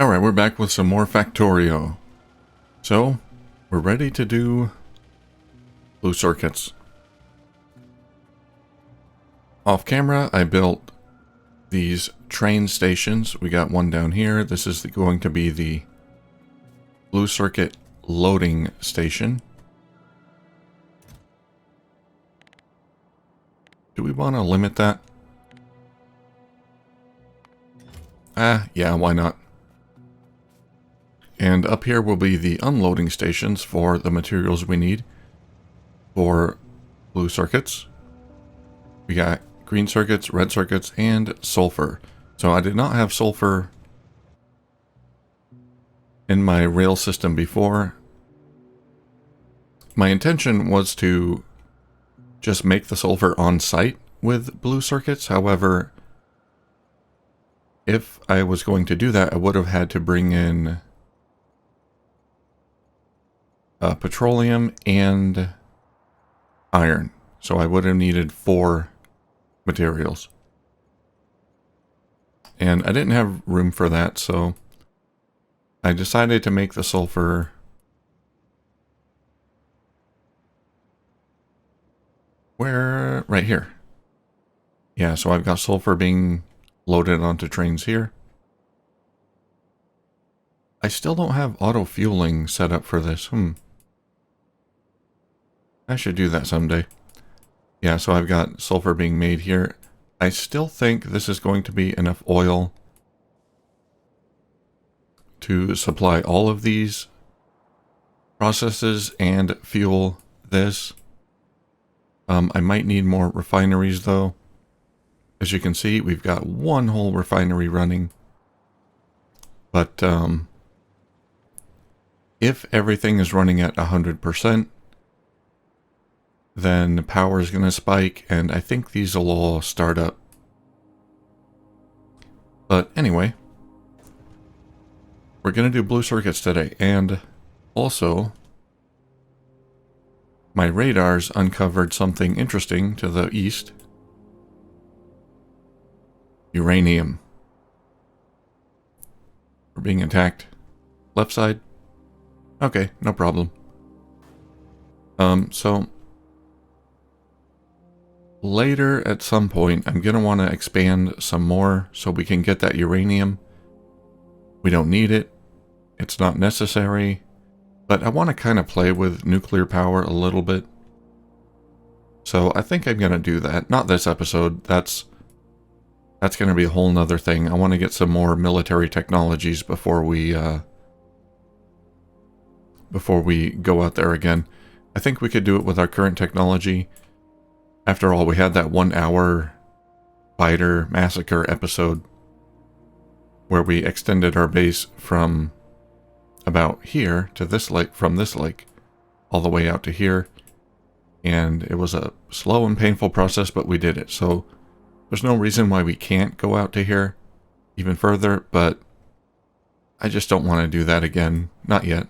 Alright, we're back with some more Factorio. So, we're ready to do blue circuits. Off camera, I built these train stations. We got one down here. This is going to be the blue circuit loading station. Do we want to limit that? Yeah, why not? And up here will be the unloading stations for the materials we need for blue circuits. We got green circuits, red circuits, and sulfur. So I did not have sulfur in my rail system before. My intention was to just make the sulfur on site with blue circuits. However, if I was going to do that, I would have had to bring in petroleum and iron. So I would have needed 4 materials. And I didn't have room for that, so I decided to make the sulfur right here. Yeah, so I've got sulfur being loaded onto trains here. I still don't have auto fueling set up for this. I should do that someday. Yeah, so I've got sulfur being made here. I still think this is going to be enough oil to supply all of these processes and fuel this. I might need more refineries though. As you can see, we've got one whole refinery running. But if everything is running at 100%, then power is going to spike, and I think these will all start up. But anyway, we're going to do blue circuits today, and also my radars uncovered something interesting to the east. Uranium. We're being attacked. Left side? Okay, no problem. So later at some point, I'm going to want to expand some more so we can get that uranium. We don't need it. It's not necessary. But I want to kind of play with nuclear power a little bit. So I think I'm going to do that. Not this episode. That's going to be a whole nother thing. I want to get some more military technologies before we go out there again. I think we could do it with our current technology. After all, we had that 1-hour fighter massacre episode where we extended our base from about here to this lake, from this lake all the way out to here. And it was a slow and painful process, but we did it. So there's no reason why we can't go out to here even further, but I just don't want to do that again. Not yet.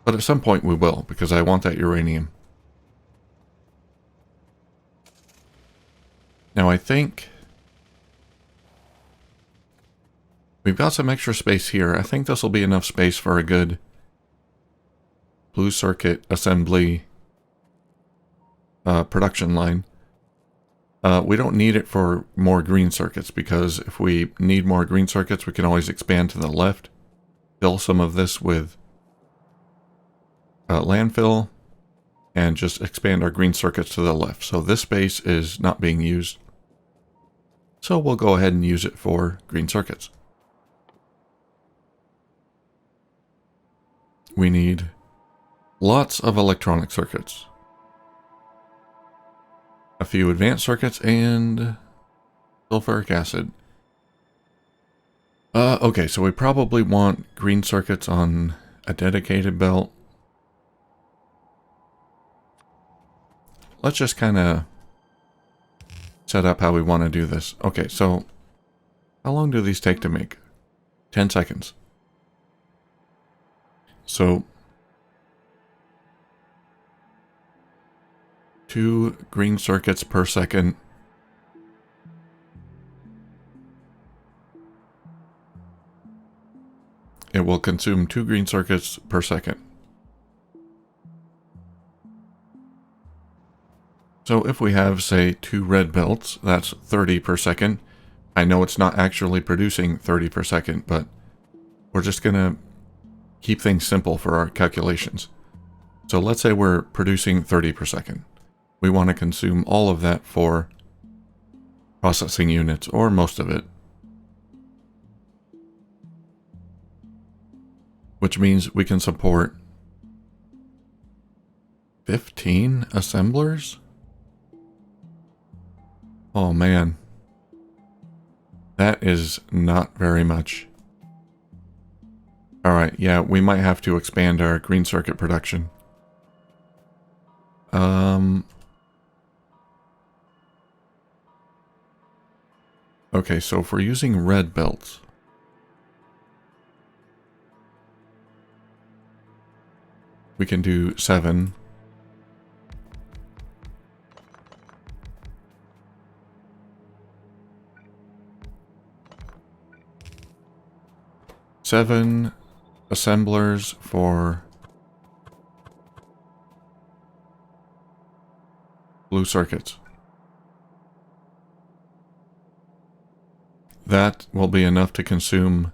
But at some point we will, because I want that uranium. Now I think we've got some extra space here. I think this will be enough space for a good blue circuit assembly production line. We don't need it for more green circuits, because if we need more green circuits, we can always expand to the left, fill some of this with landfill, and just expand our green circuits to the left. So this space is not being used. So we'll go ahead and use it for green circuits. We need lots of electronic circuits, a few advanced circuits, and sulfuric acid. Okay, so we probably want green circuits on a dedicated belt. Let's just kind of set up how we want to do this. Okay, so how long do these take to make? 10 seconds. So 2 green circuits per second. it will consume 2 green circuits per second. So if we have, say, 2 red belts, that's 30 per second. I know it's not actually producing 30 per second, but we're just going to keep things simple for our calculations. So let's say we're producing 30 per second. We want to consume all of that for processing units, or most of it. Which means we can support 15 assemblers? Oh man. That is not very much. Alright, yeah, we might have to expand our green circuit production. Okay, so if we're using red belts, we can do 7. Seven assemblers for blue circuits. That will be enough to consume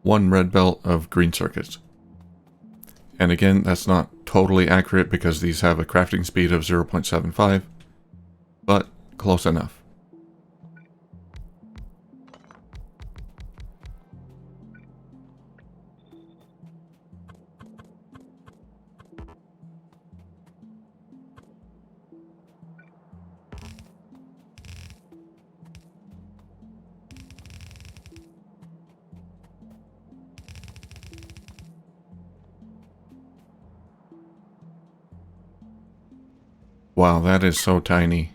1 red belt of green circuits. And again, that's not totally accurate because these have a crafting speed of 0.75, but close enough. Wow, that is so tiny.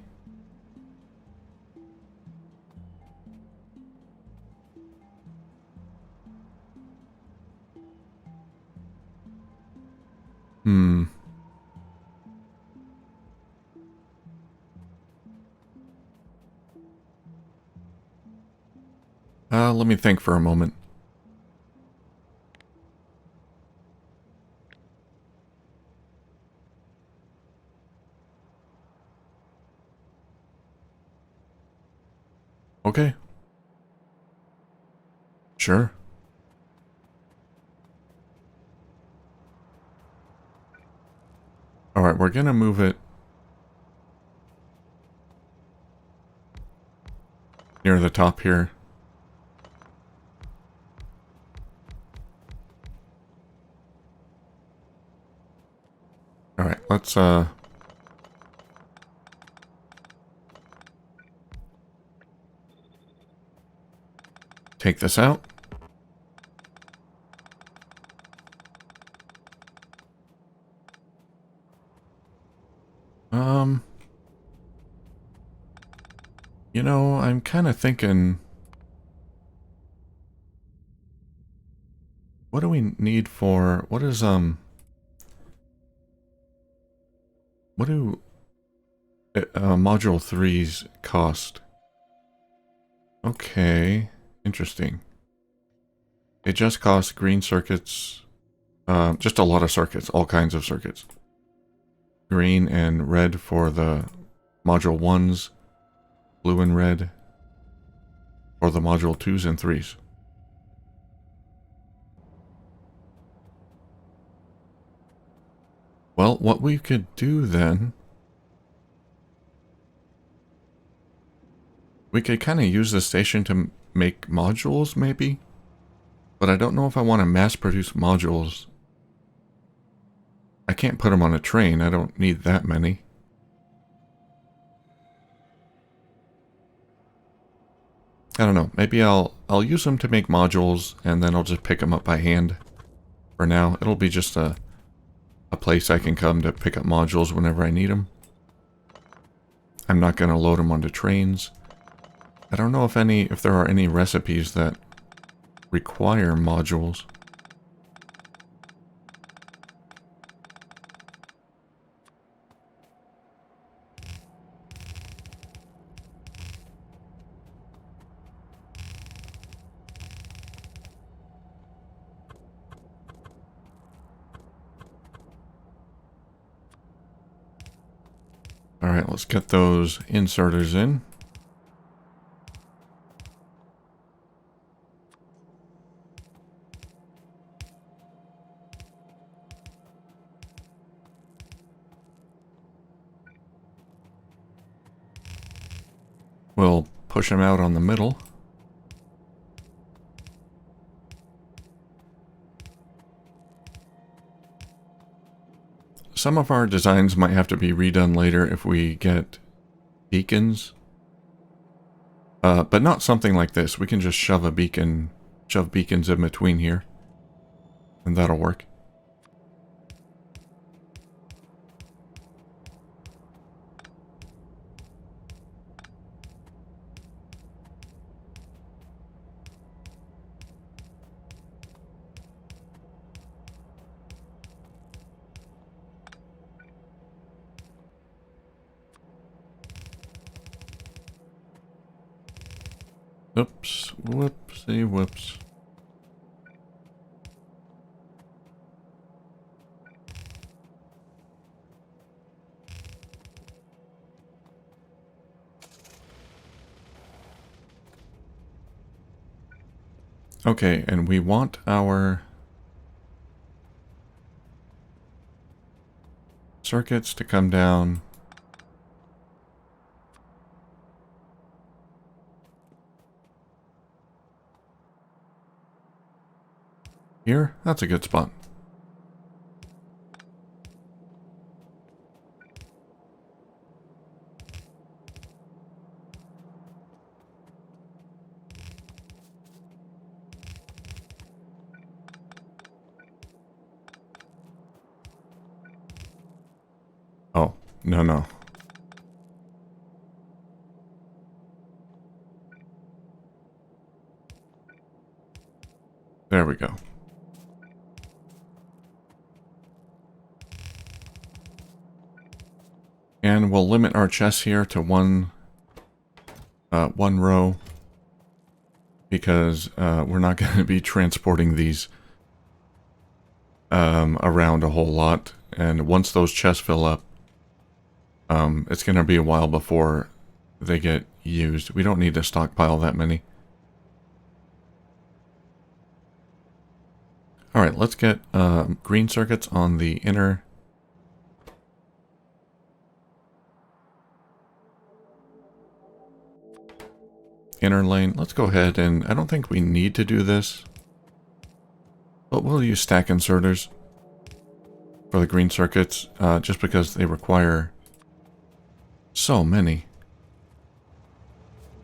Let me think for a moment. Okay. Sure. Alright, we're gonna move it near the top here. Alright, let's take this out. You know, I'm kind of thinking, what do we need for, what do module 3s cost? Okay, interesting. It just costs green circuits, just a lot of circuits, all kinds of circuits. Green and red for the module 1s, blue and red for the module 2s and 3s. Well, what we could do then, we could kind of use the station to make modules, maybe? But I don't know if I want to mass produce modules. I can't put them on a train, I don't need that many. I don't know, maybe I'll use them to make modules, and then I'll just pick them up by hand. For now, it'll be just a place I can come to pick up modules whenever I need them. I'm not going to load them onto trains. I don't know if there are any recipes that require modules. All right, let's get those inserters in. We'll push them out on the middle. Some of our designs might have to be redone later if we get beacons. But not something like this. We can just shove beacons in between here. And that'll work. Oops, whoopsie, whoops. Okay, and we want our circuits to come down here. That's a good spot. Oh, no. There we go. And we'll limit our chests here to one row, because we're not going to be transporting these around a whole lot. And once those chests fill up, it's going to be a while before they get used. We don't need to stockpile that many. Alright, let's get green circuits on the inner lane. Let's go ahead and I don't think we need to do this, but we'll use stack inserters for the green circuits just because they require so many.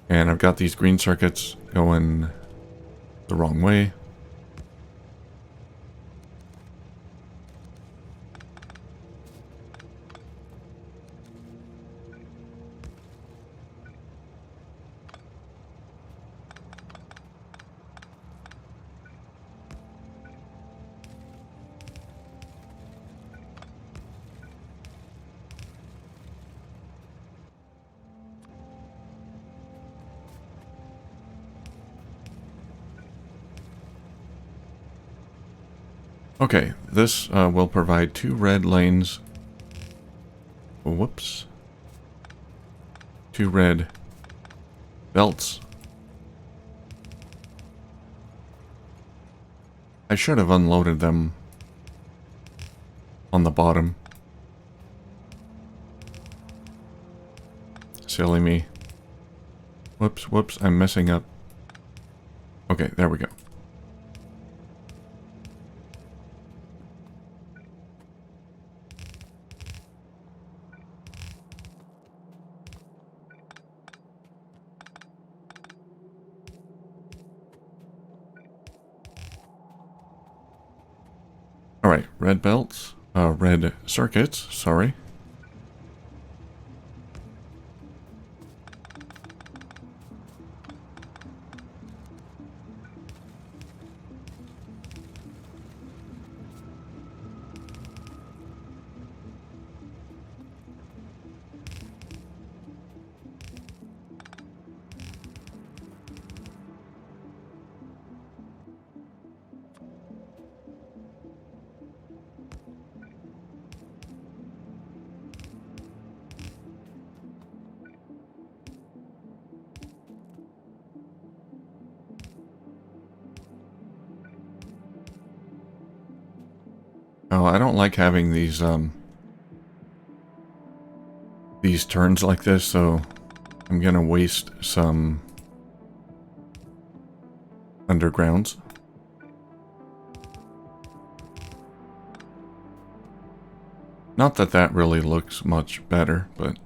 And I've got these green circuits going the wrong way. Okay, this will provide 2 red lanes. Whoops. 2 red belts. I should have unloaded them on the bottom. Silly me. Whoops, I'm messing up. Okay, there we go. Alright, red belts, red circuits, sorry. Oh, I don't like having these turns like this, so I'm gonna waste some undergrounds. Not that that really looks much better, but...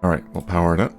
Alright, we'll power it up.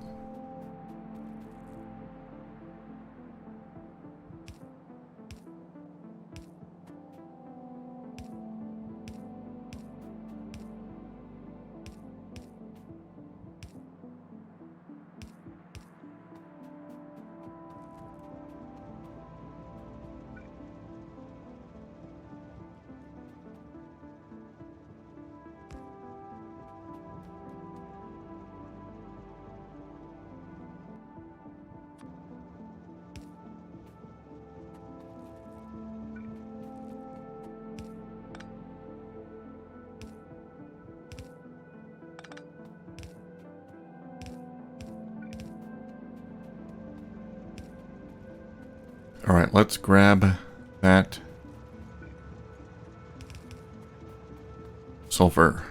Alright, let's grab that sulfur.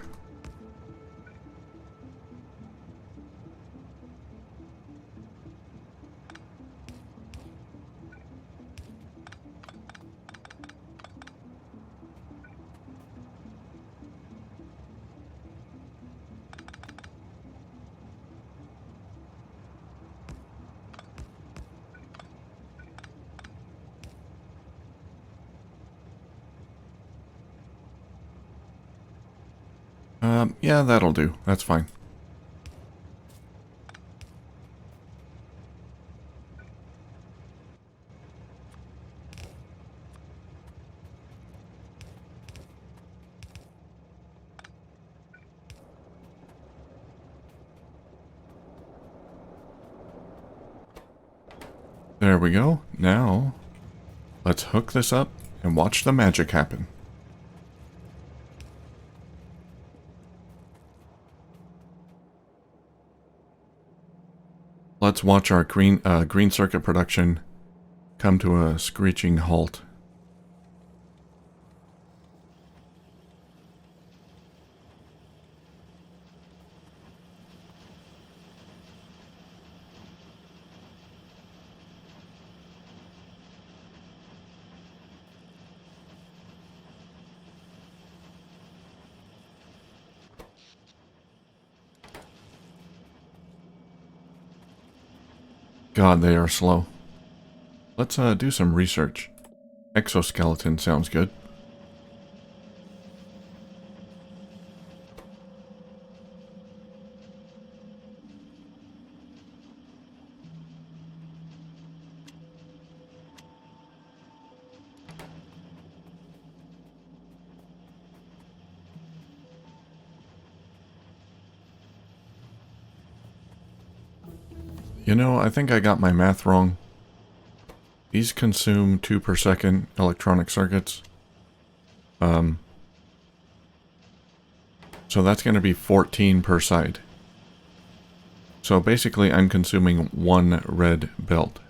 Yeah, that'll do. That's fine. There we go. Now, let's hook this up and watch the magic happen. Let's watch our green circuit production come to a screeching halt. God, they are slow. Let's do some research. Exoskeleton sounds good. You know, I think I got my math wrong. These consume 2 per second electronic circuits. So that's going to be 14 per side. So basically I'm consuming 1 red belt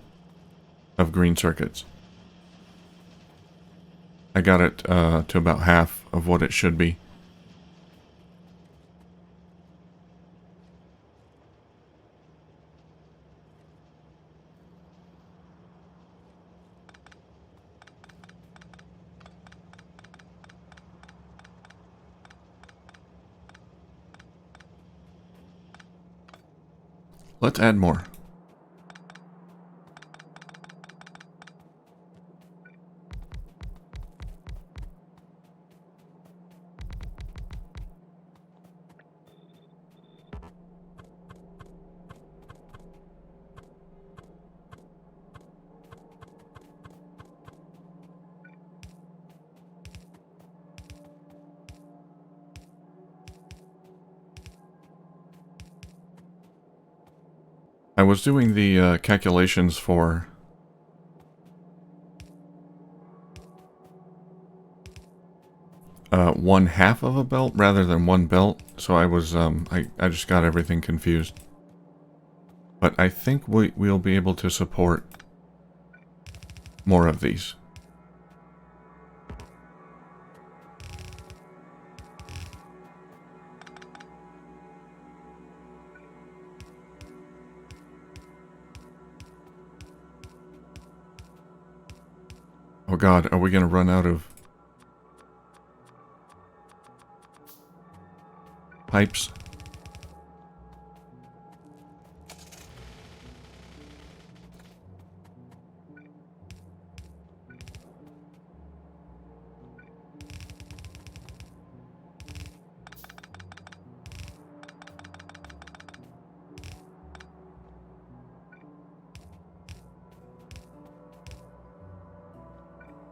of green circuits. I got it to about half of what it should be. Let's add more. I was doing the calculations for one half of a belt rather than one belt, so I was I just got everything confused. But I think we'll be able to support more of these. Oh god, are we gonna run out of pipes?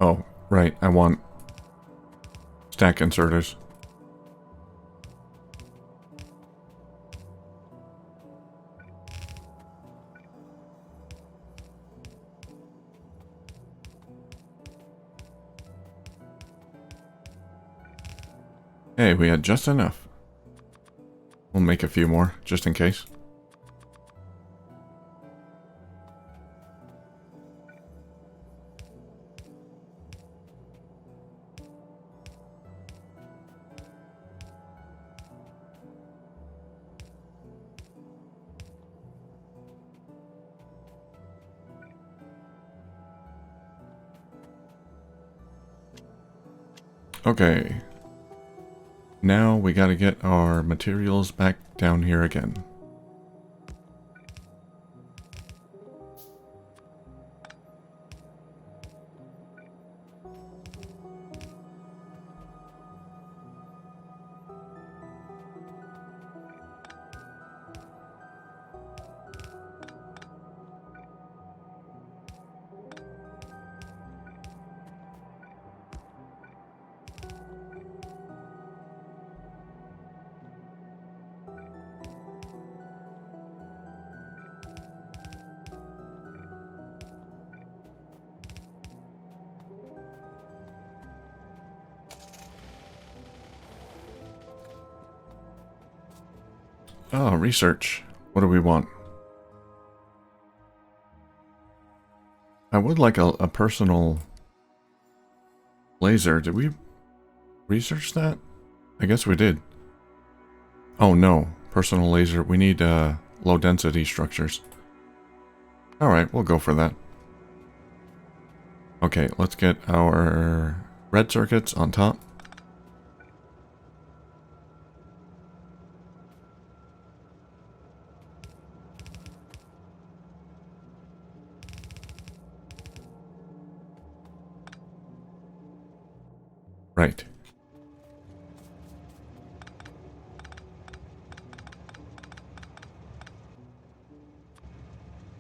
Oh, right, I want stack inserters. Hey, we had just enough. We'll make a few more, just in case. Okay. Now we gotta get our materials back down here again. Oh, research. What do we want? I would like a personal laser. Did we research that? I guess we did. Oh no, personal laser. We need low density structures. Alright, we'll go for that. Okay, let's get our red circuits on top. Right.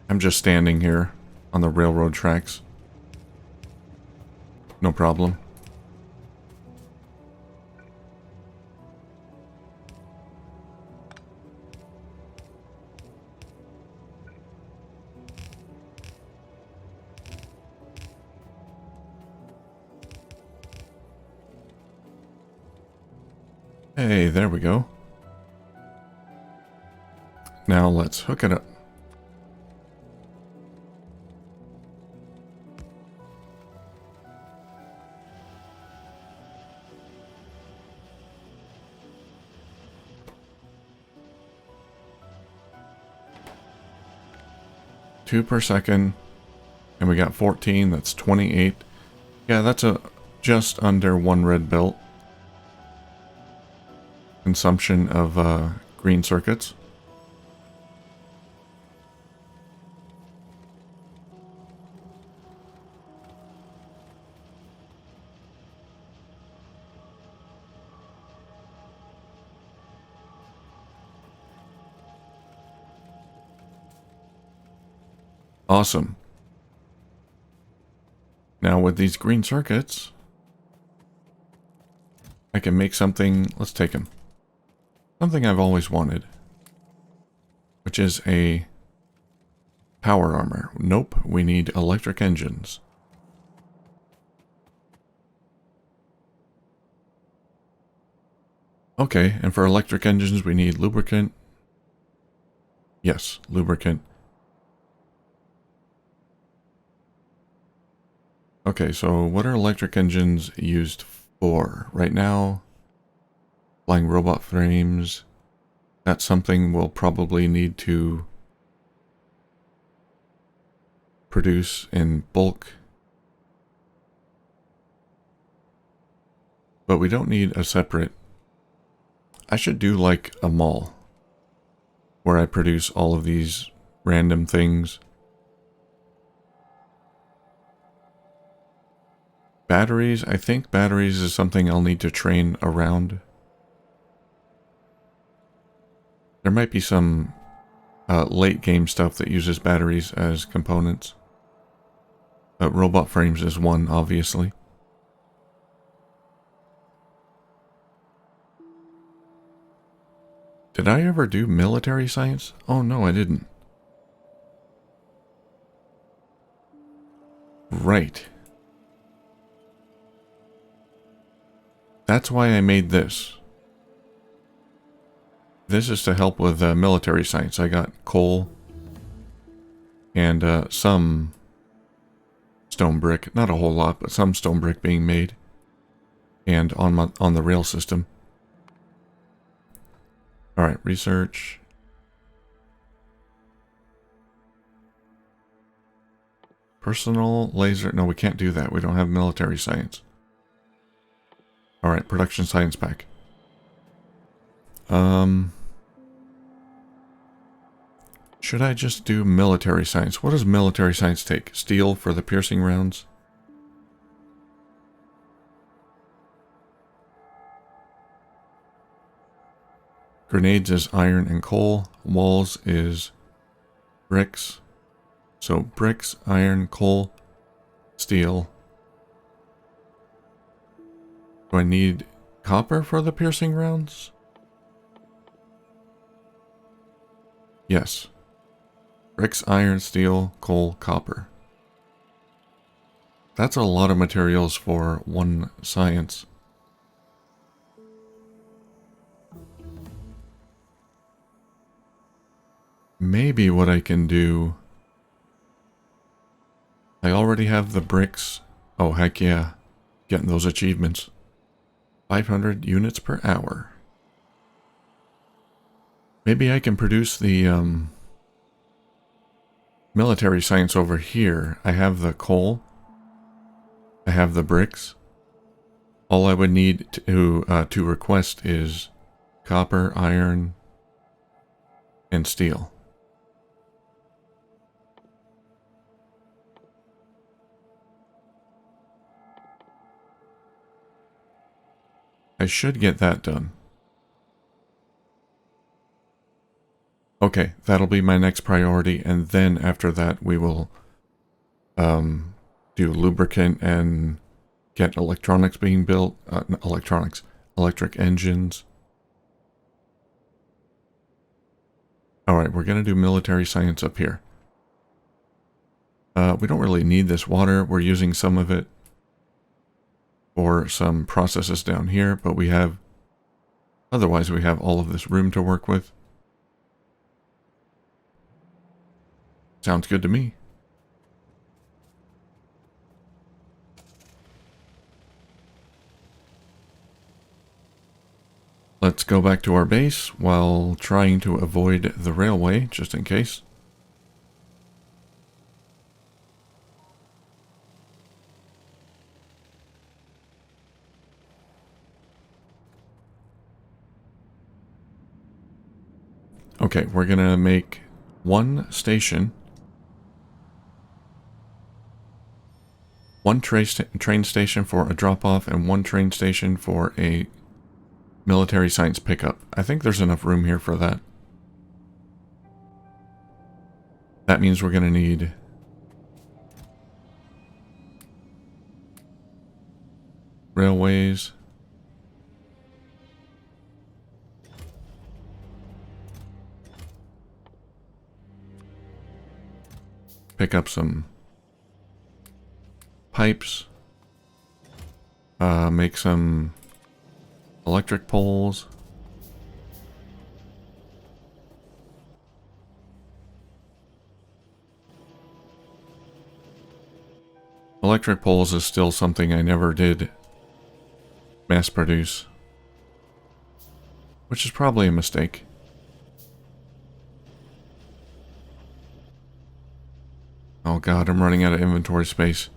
I'm just standing here on the railroad tracks. No problem. Hey, there we go. Now let's hook it up. Two per second. And we got 14, that's 28. Yeah, that's just under one red belt consumption of green circuits. Awesome. Now with these green circuits, I can make something. Let's take them. Something I've always wanted, which is a power armor. Nope, we need electric engines. Okay, and for electric engines we need lubricant. Yes, lubricant. Okay, so what are electric engines used for? Right now, flying robot frames. That's something we'll probably need to produce in bulk. But we don't need a separate... I should do like a mall where I produce all of these random things. Batteries, I think batteries is something I'll need to train around. There might be some late game stuff that uses batteries as components. Robot frames is one, obviously. Did I ever do military science? Oh no, I didn't. Right. That's why I made this. This is to help with military science. I got coal and some stone brick. Not a whole lot, but some stone brick being made. And on the rail system. Alright, research. Personal laser. No, we can't do that. We don't have military science. Alright, production science pack. Should I just do military science? What does military science take? Steel for the piercing rounds? Grenades is iron and coal. Walls is bricks. So bricks, iron, coal, steel. Do I need copper for the piercing rounds? Yes. Bricks, iron, steel, coal, copper. That's a lot of materials for one science. Maybe what I can do... I already have the bricks. Oh, heck yeah. Getting those achievements. 500 units per hour. Maybe I can produce the military science over here. I have the coal. I have the bricks. All I would need to request is copper, iron, and steel. I should get that done. Okay, that'll be my next priority, and then after that we will do lubricant and get electronics being built. Electric engines. Alright, we're going to do military science up here. We don't really need this water. We're using some of it for some processes down here, but we have... Otherwise, we have all of this room to work with. Sounds good to me. Let's go back to our base while trying to avoid the railway, just in case. Okay, we're gonna make one station. One train station for a drop-off and one train station for a military science pickup. I think there's enough room here for that. That means we're going to need railways. Pick up some pipes. Make some electric poles. Electric poles is still something I never did mass produce, which is probably a mistake. Oh god, I'm running out of inventory space.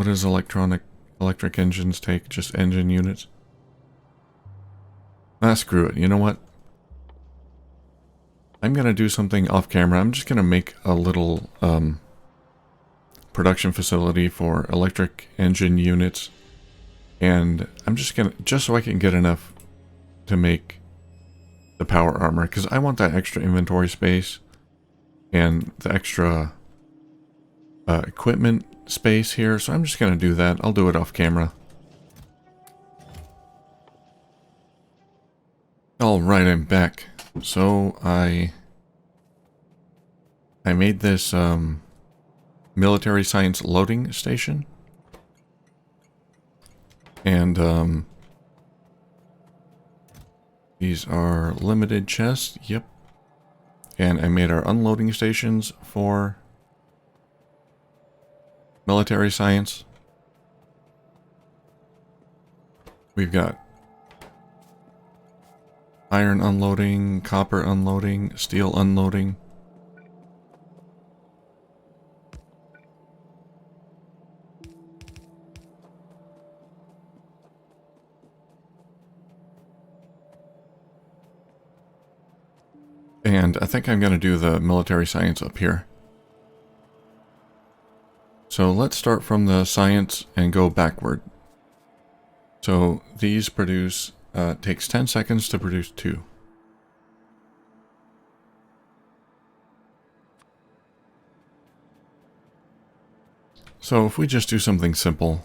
What does electric engines take? Just engine units? Ah, screw it. You know what? I'm gonna do something off camera. I'm just gonna make a little production facility for electric engine units, and I'm just so I can get enough to make the power armor, because I want that extra inventory space and the extra equipment space here, so I'm just gonna do that. I'll do it off camera. Alright, I'm back. So I made this military science loading station, and these are limited chests. Yep. And I made our unloading stations for military science. We've got iron unloading, copper unloading, steel unloading. And I think I'm going to do the military science up here. So let's start from the science and go backward. So these produce, takes 10 seconds to produce 2. So if we just do something simple,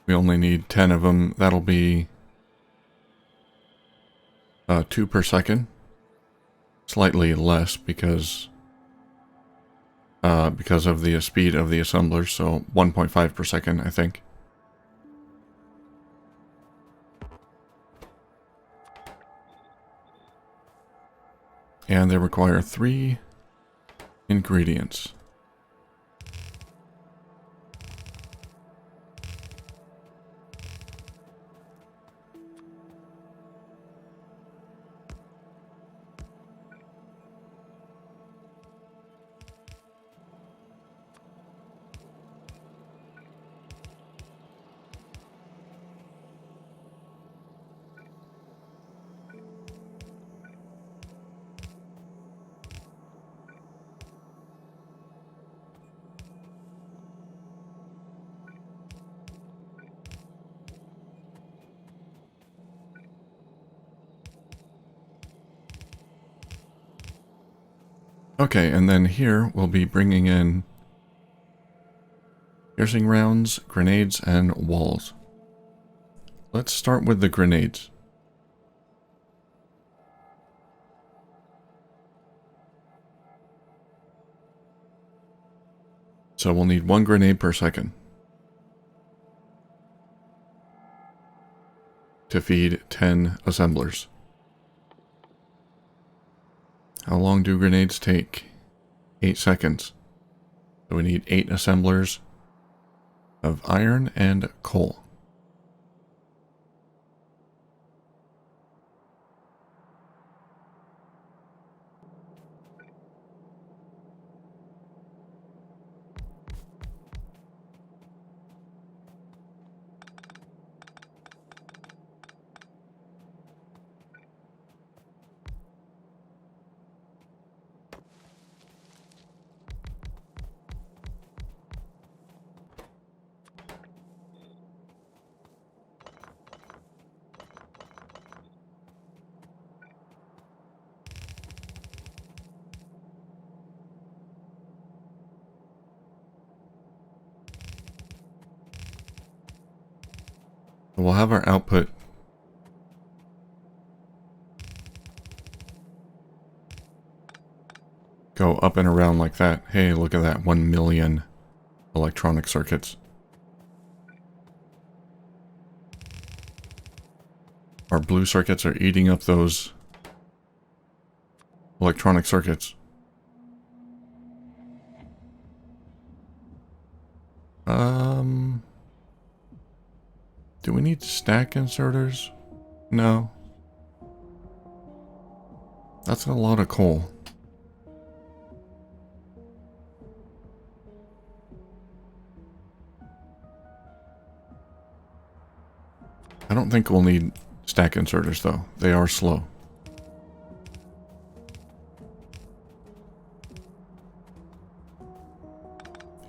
we only need 10 of them. That'll be 2 per second. Slightly less because of the speed of the assemblers, so 1.5 per second, I think. And they require 3 ingredients. Okay, and then here we'll be bringing in piercing rounds, grenades, and walls. Let's start with the grenades. So we'll need 1 grenade per second to feed 10 assemblers. How long do grenades take? 8 seconds. So we need 8 assemblers of iron and coal. We'll have our output go up and around like that. Hey, look at that, 1 million electronic circuits. Our blue circuits are eating up those electronic circuits. Do we need stack inserters? No. That's a lot of coal. I don't think we'll need stack inserters though. They are slow.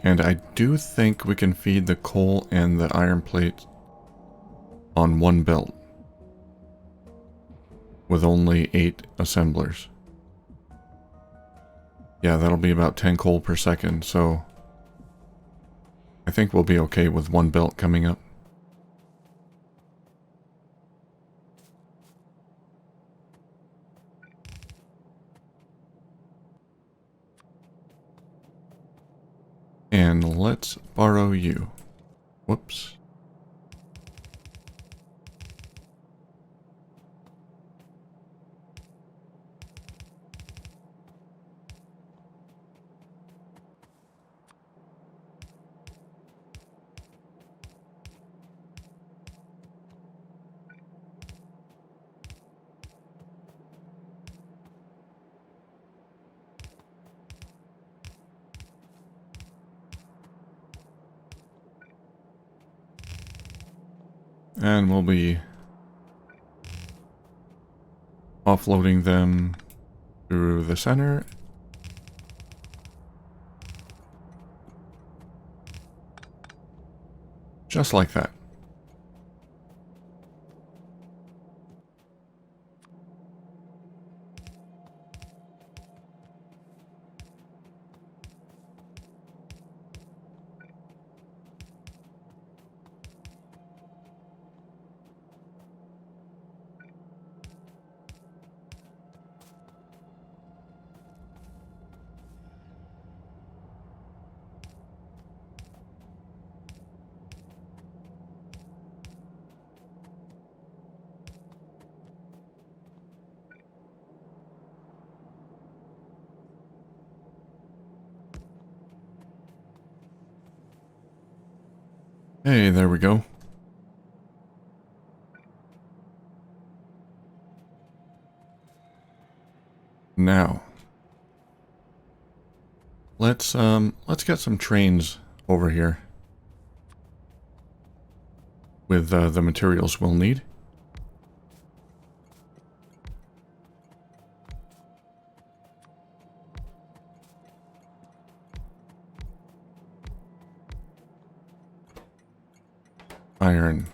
And I do think we can feed the coal and the iron plate on one belt with only 8 assemblers. Yeah, that'll be about 10 coal per second, so I think we'll be okay with one belt coming up. And let's borrow you. Whoops. And we'll be offloading them through the center. Just like that. Hey, there we go. Now, let's get some trains over here with the materials we'll need. Iron.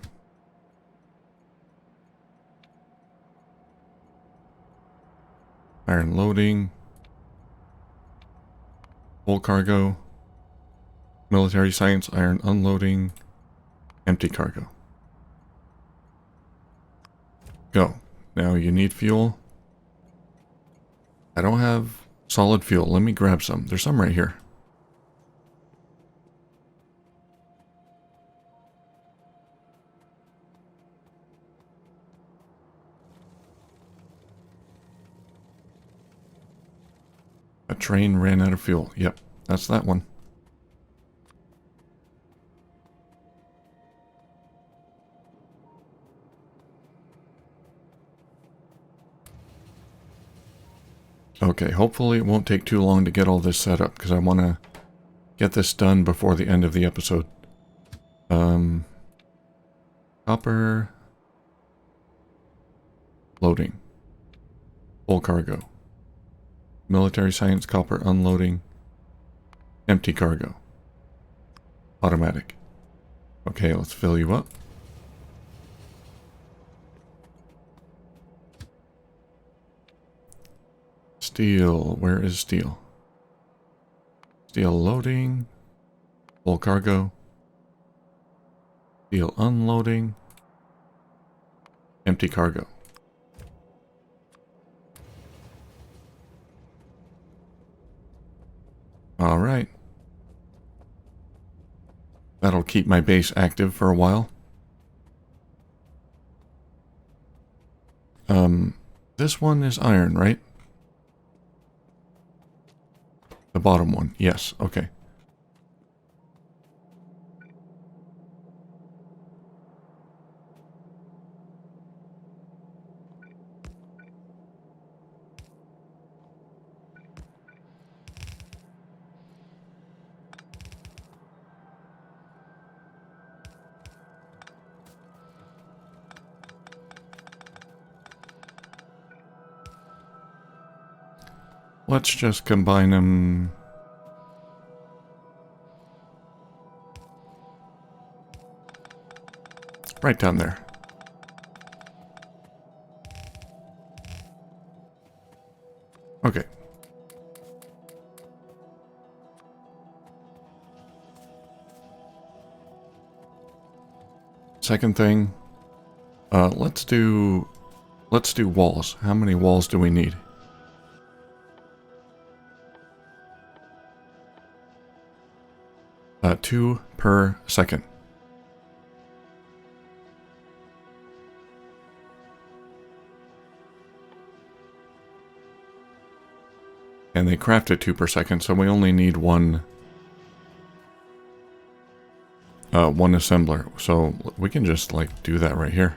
Iron loading. Full cargo. Military science, iron unloading. Empty cargo. Go. Now you need fuel. I don't have solid fuel. Let me grab some. There's some right here. A train ran out of fuel. Yep, that's that one. Okay, hopefully it won't take too long to get all this set up, because I want to get this done before the end of the episode. Copper. Loading. Full cargo. Military science, copper unloading. Empty cargo. Automatic. Okay, let's fill you up. Steel. Where is steel? Steel loading. Full cargo. Steel unloading. Empty cargo. All right. That'll keep my base active for a while. This one is iron, right? The bottom one. Yes, okay. let's just combine them. Right down there. Okay. Second thing, let's do walls. How many walls do we need? Two per second. And they craft it 2 per second, so we only need one assembler. So we can just like do that right here.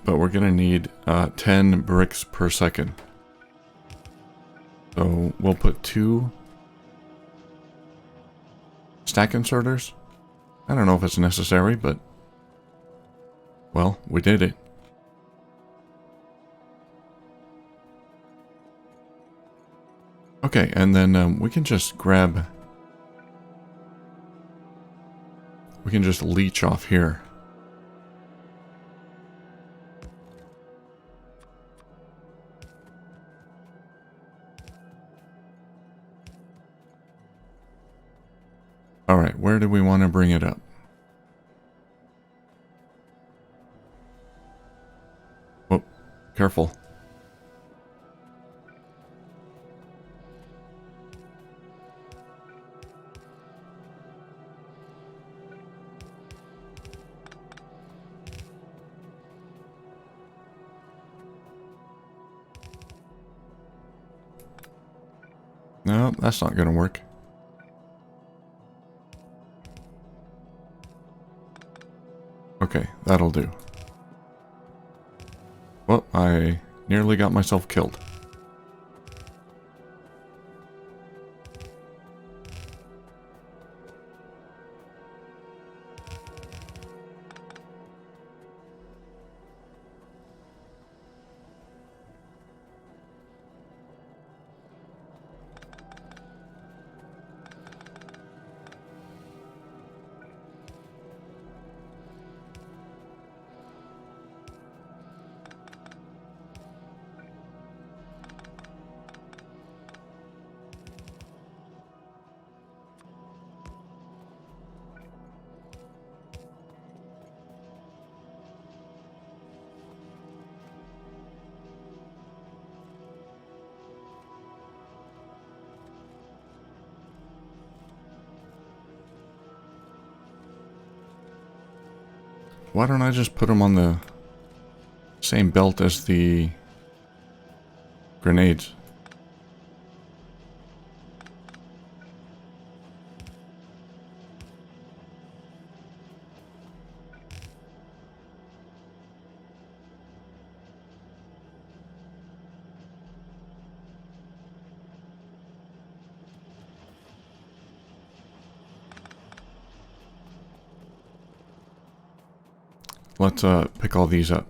But we're going to need 10 bricks per second. So we'll put 2 stack inserters. I don't know if it's necessary, but well, we did it. Okay, and then we can just grab... We can just leech off here. Alright, where do we want to bring it up? Whoa, careful. No, that's not going to work. Okay, that'll do. Well, I nearly got myself killed. Why don't I just put them on the same belt as the grenades? Let's pick all these up.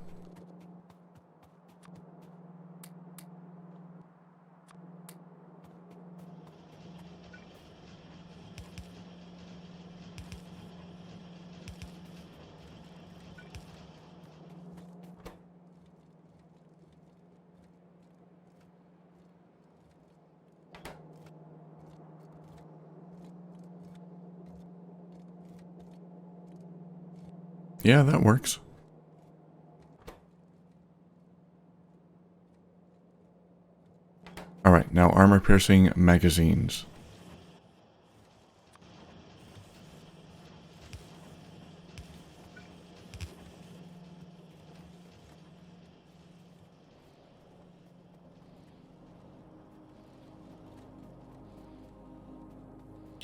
Yeah, that works. Alright, now armor-piercing magazines.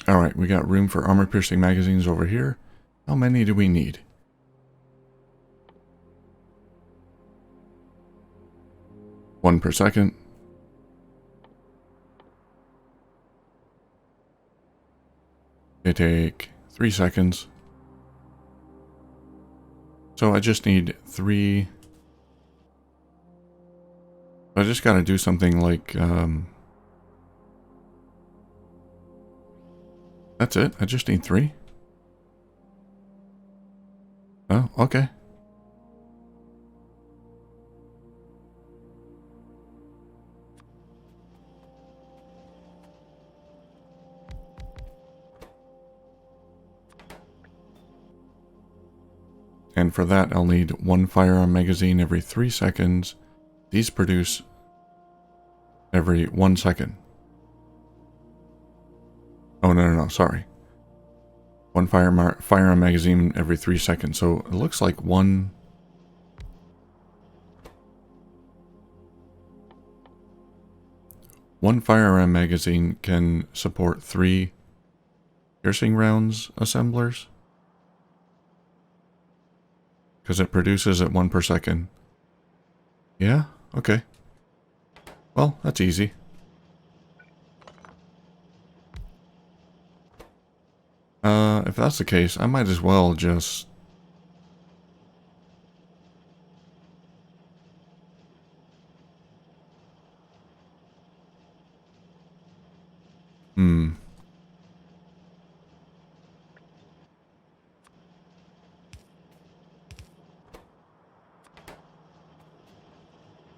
Alright, we got room for armor-piercing magazines over here. How many do we need? One per second. They take 3 seconds. So I just need 3. I just gotta do something like, that's it. I just need 3. Oh, okay. And for that, I'll need 1 firearm magazine every 3 seconds. These produce every 1 second. Oh, no, sorry. 1 firearm magazine every 3 seconds. So it looks like one firearm magazine can support 3 piercing rounds assemblers. Because it produces at 1 per second. Yeah? Okay. Well, that's easy. If that's the case, I might as well just...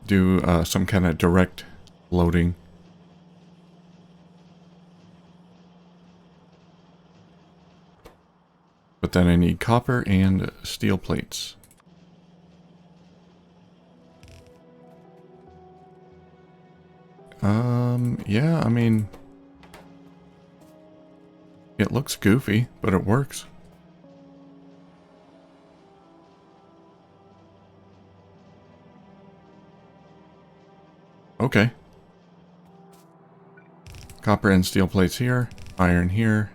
do some kind of direct loading. But then I need copper and steel plates. Yeah, I mean... It looks goofy, but it works. Okay. Copper and steel plates here. Iron here.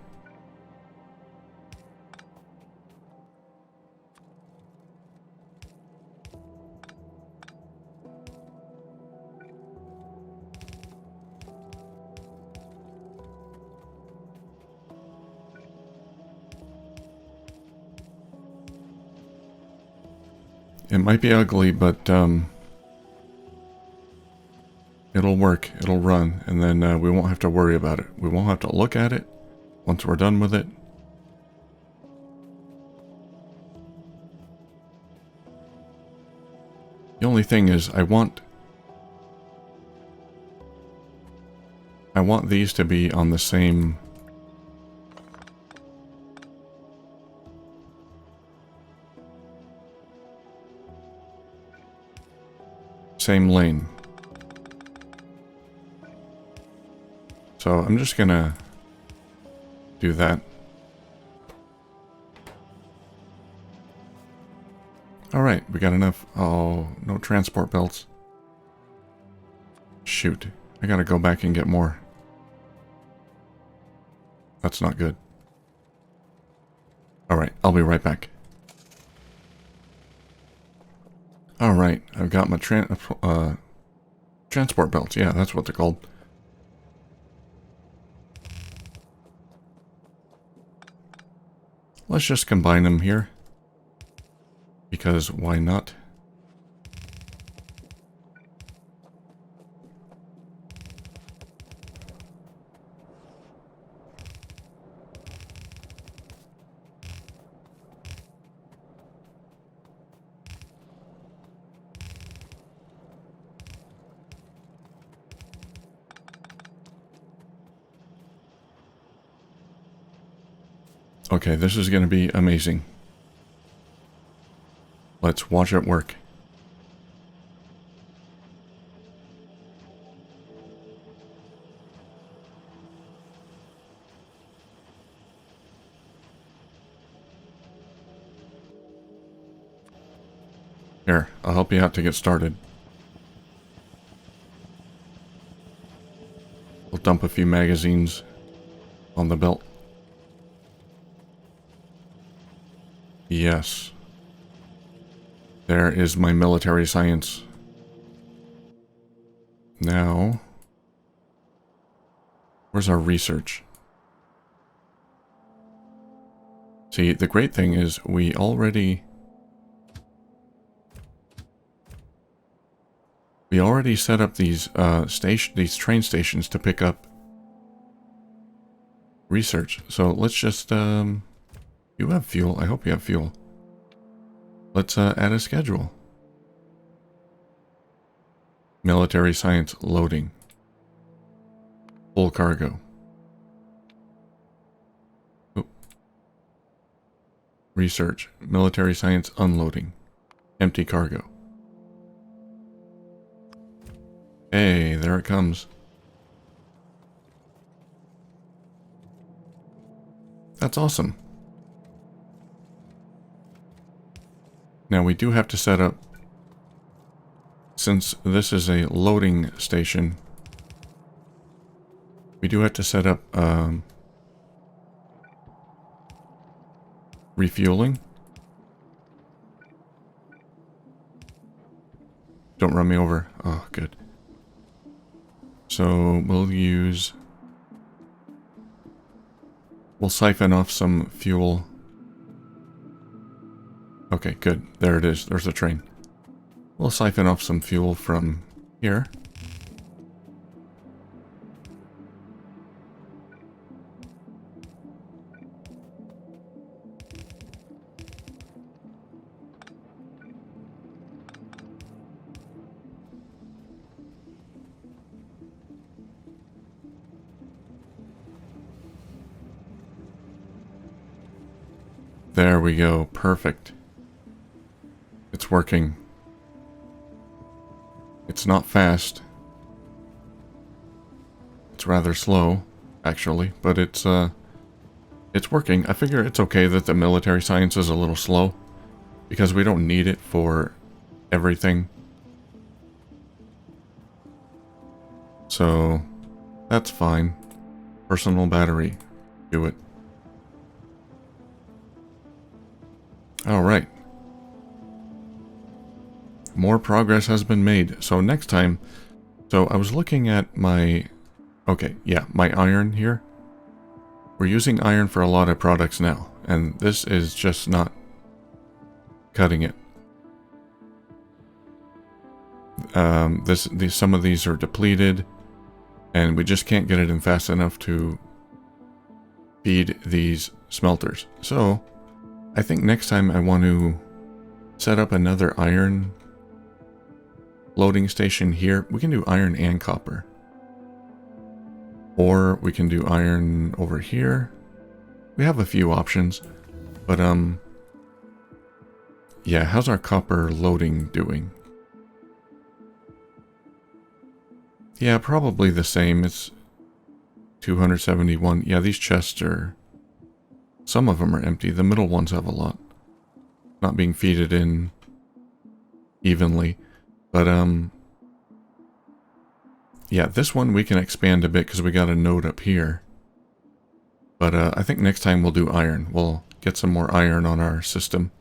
It might be ugly, but it'll work. It'll run, and then we won't have to worry about it. We won't have to look at it once we're done with it. The only thing is, I want these to be on the same lane. So I'm just gonna do that. Alright, we got enough. Oh, no transport belts. Shoot. I gotta go back and get more. That's not good. Alright, I'll be right back. Alright, I've got my transport belts. Yeah, that's what they're called. Let's just combine them here. Because why not? Okay, this is going to be amazing. Let's watch it work. Here, I'll help you out to get started. We'll dump a few magazines on the belt. Yes. There is my military science. Now, where's our research? See, the great thing is we already set up these these train stations to pick up research. So let's just you have fuel. I hope you have fuel. Let's add a schedule. Military science loading. Full cargo. Oh. Research. Military science unloading. Empty cargo. Hey, there it comes. That's awesome. Now we do have to set up, since this is a loading station, we do have to set up refueling. Don't run me over. Oh, good. So we'll siphon off some fuel. Okay, good. There it is. There's a train. We'll siphon off some fuel from here. There we go. Perfect. It's working. It's not fast. It's rather slow, actually, but it's working. I figure it's okay that the military science is a little slow, because we don't need it for everything. So, that's fine. Personal battery. Do it. Alright. More progress has been made. So next time, so I was looking at my, okay, yeah, my iron here. We're using iron for a lot of products now, and this is just not cutting it. Some of these are depleted, and we just can't get it in fast enough to feed these smelters. So I think next time I want to set up another iron loading station here. We can do iron and copper. Or we can do iron over here. We have a few options. But, yeah, how's our copper loading doing? Yeah, probably the same. It's 271. Yeah, these chests are... Some of them are empty. The middle ones have a lot. Not being feeded in evenly. But, yeah, this one we can expand a bit because we got a node up here. But I think next time we'll do iron. We'll get some more iron on our system.